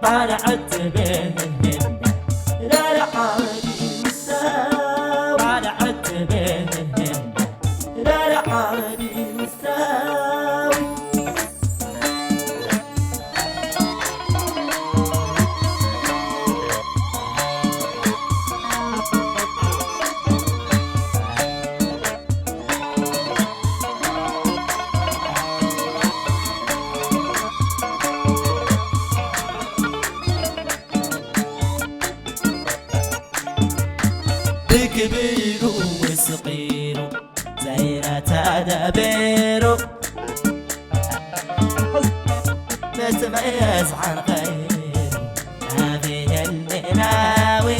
طالعت بين الهند لا لا عادي مستوي، طالعت بين الهند لا لا عادي مستوي. كبير وصغير زينة تدبير تتميز عن غيره هذه المناوي.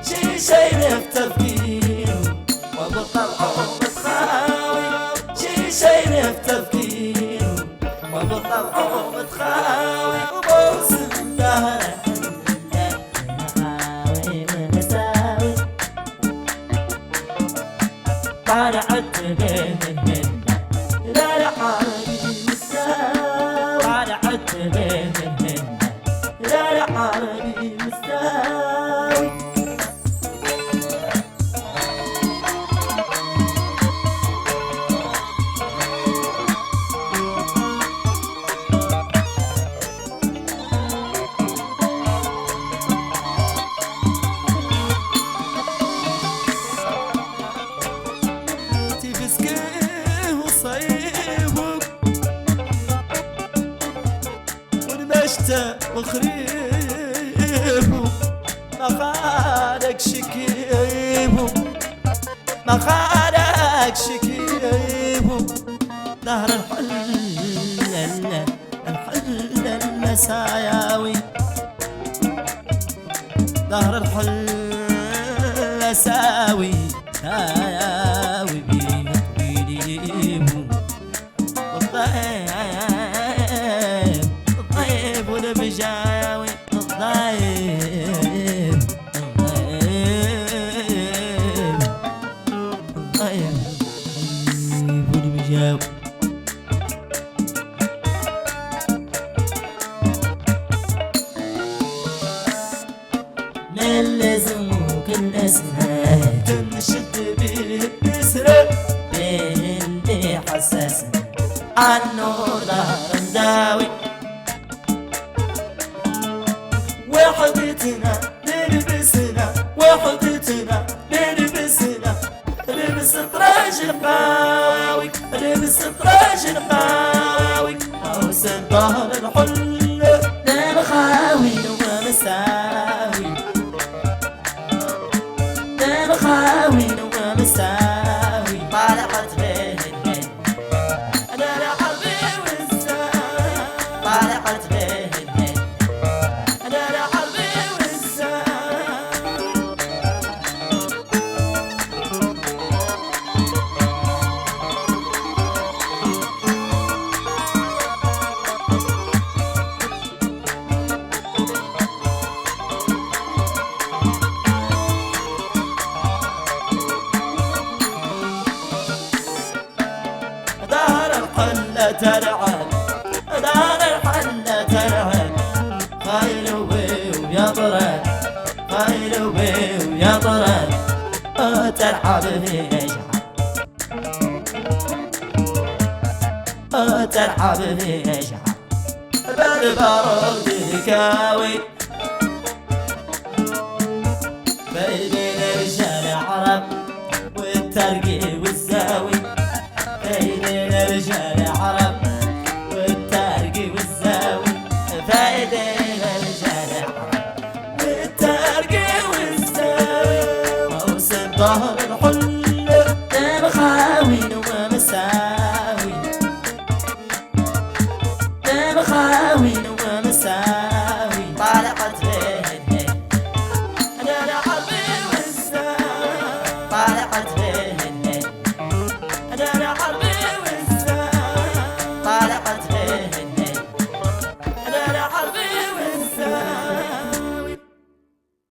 شي في تفكيره وبالطبع متخاوي، شي في تفكيره وبالطبع متخاوي. وبوسم دهره طالعت بين الهند لا لا عادي مستوي، طالعت بين الهند لا لا عادي مستوي. وخريبه ما خالك شكيبه، ما خالك شكيبه. نهر الحل المساياوي، نهر الحل ساوي ساياوي بيه طويليبه. والضيب والبجاوي الضيب والبجاوي. من لزموك الاسماء تنشد بالنسرة اللي حسسنا عنه ظهر مداوي. وحدتنا نلبسنا وحدتنا نلبسنا لبس طراج القاوي، لبس طراج القاوي. أوسن ظهر الحل لا مخاوي ومساوي، لا مخاوي ومساوي. طالعت بين الهند أنا لا حربي والساوي، طالعت بين الهند أنا لا حربي والساوي. دار الحلة تلعب، دار الحلة تلعب. خايل ويضرب، خايل ويضرب. تلعب في يشعر، تلعب في يشعر. بالبارود كاوي بين رجال عرب والترقي والزاوي، بين رجال عرب والترقي والزاوي. بين رجال عرب والترقي والزاوي. موسم ظهر